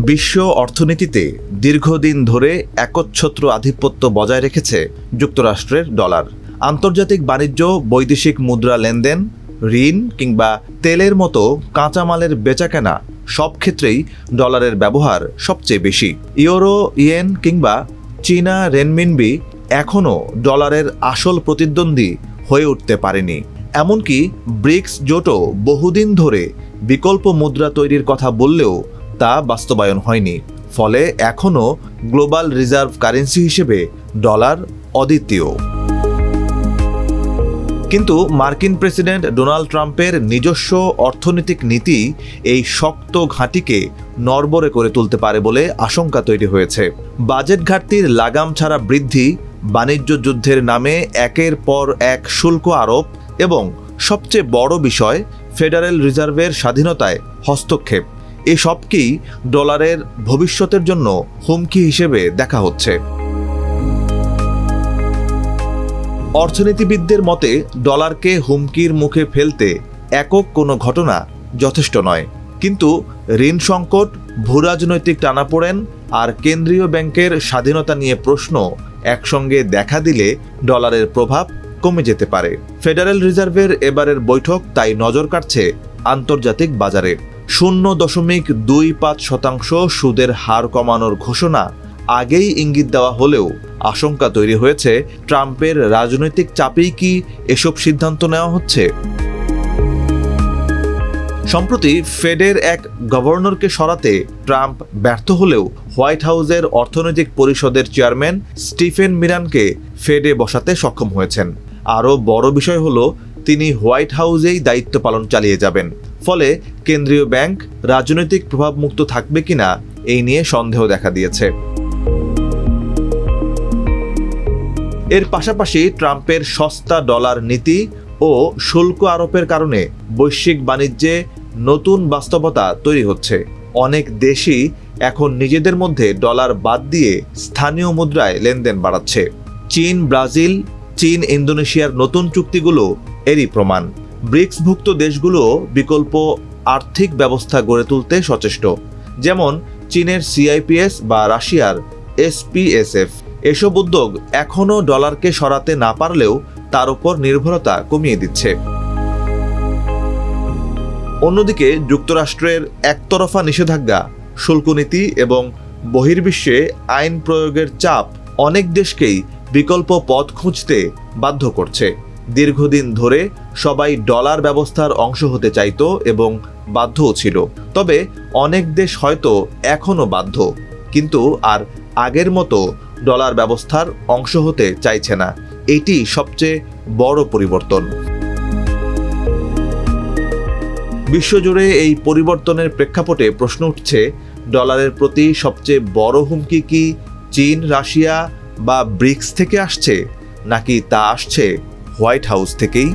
বিশ্ব অর্থনীতিতে দীর্ঘদিন ধরে একচ্ছত্র আধিপত্য বজায় রেখেছে যুক্তরাষ্ট্রের ডলার। আন্তর্জাতিক বাণিজ্য, বৈদেশিক মুদ্রা লেনদেন, ঋণ কিংবা তেলের মতো কাঁচামালের বেচাকেনা সব ক্ষেত্রেই ডলারের ব্যবহার সবচেয়ে বেশি। ইউরো, ইয়েন কিংবা চীনা রেনমিনবি এখনও ডলারের আসল প্রতিদ্বন্দ্বী হয়ে উঠতে পারেনি। এমনকি ব্রিক্স জোটও বহুদিন ধরে বিকল্প মুদ্রা তৈরির কথা বললেও তা বাস্তবায়ন হয়নি। ফলে এখনও গ্লোবাল রিজার্ভ কারেন্সি হিসেবে ডলার অদ্বিতীয়। কিন্তু মার্কিন প্রেসিডেন্ট ডোনাল্ড ট্রাম্পের নিজস্ব অর্থনৈতিক নীতি এই শক্ত ঘাঁটিকে নড়বড়ে করে তুলতে পারে বলে আশঙ্কা তৈরি হয়েছে। বাজেট ঘাটতির লাগাম ছাড়া বৃদ্ধি, বাণিজ্য যুদ্ধের নামে একের পর এক শুল্ক আরোপ এবং সবচেয়ে বড় বিষয় ফেডারেল রিজার্ভের স্বাধীনতায় হস্তক্ষেপ, এসবকেই ডলারের ভবিষ্যতের জন্য হুমকি হিসেবে দেখা হচ্ছে। অর্থনীতিবিদদের মতে ডলারকে হুমকির মুখে ফেলতে একক কোনো ঘটনা যথেষ্ট নয়, কিন্তু ঋণ সংকট, ভূরাজনৈতিক টানাপোড়েন আর কেন্দ্রীয় ব্যাংকের স্বাধীনতা নিয়ে প্রশ্ন একসঙ্গে দেখা দিলে ডলারের প্রভাব কমে যেতে পারে। ফেডারেল রিজার্ভের এবারের বৈঠক তাই নজর কাটছে আন্তর্জাতিক বাজারে। 0.25% সুদের হার কমানোর ঘোষণা আগেই ইঙ্গিত দেওয়া হলেও আশঙ্কা তৈরি হয়েছে ট্রাম্পের রাজনৈতিক চাপেই কি এসব সিদ্ধান্ত নেওয়া হচ্ছে। সম্প্রতি ফেডের এক গভর্নরকে সরাতে ট্রাম্প ব্যর্থ হলেও হোয়াইট হাউসের অর্থনৈতিক পরিষদের চেয়ারম্যান স্টিফেন মিরানকে ফেডে বসাতে সক্ষম হয়েছেন। আরও বড় বিষয় হলো তিনি হোয়াইট হাউসেই দায়িত্ব পালন চালিয়ে যাবেন। ফলে কেন্দ্রীয় ব্যাংক রাজনৈতিক প্রভাবমুক্ত থাকবে কিনা এই নিয়ে সন্দেহ দেখা দিয়েছে। এর পাশাপাশি ট্রাম্পের সস্তা ডলার নীতি ও শুল্ক আরোপের কারণে বৈশ্বিক বাণিজ্যে নতুন বাস্তবতা তৈরি হচ্ছে। অনেক দেশই এখন নিজেদের মধ্যে ডলার বাদ দিয়ে স্থানীয় মুদ্রায় লেনদেন বাড়াচ্ছে। চীন, ব্রাজিল, ইন্দোনেশিয়ার নতুন চুক্তিগুলো এরই প্রমাণ। ব্রিক্সভুক্ত দেশগুলো বিকল্প আর্থিক ব্যবস্থা গড়ে তুলতে সচেষ্ট, যেমন চীনের CIPS বা রাশিয়ার SPSF। এসব উদ্যোগ এখনও ডলারকে সরাতে না পারলেও তার উপর নির্ভরতা কমিয়ে দিচ্ছে। অন্যদিকে যুক্তরাষ্ট্রের একতরফা নিষেধাজ্ঞা, শুল্ক নীতি এবং বহির্বিশ্বে আইন প্রয়োগের চাপ অনেক দেশকেই বিকল্প পথ খুঁজতে বাধ্য করছে। দীর্ঘদিন ধরে সবাই ডলার ব্যবস্থার অংশ হতে চাইত এবং বাধ্যও ছিল। তবে অনেক দেশ হয়তো এখনও বাধ্য, কিন্তু আর আগের মতো ডলার ব্যবস্থার অংশ হতে চাইছে না। এটি সবচেয়ে বড় পরিবর্তন। বিশ্বজুড়ে এই পরিবর্তনের প্রেক্ষাপটে প্রশ্ন উঠছে, ডলারের প্রতি সবচেয়ে বড় হুমকি কি চীন, রাশিয়া বা ব্রিক্স থেকে আসছে, নাকি তা আসছে হোয়াইট হাউস থেকেই?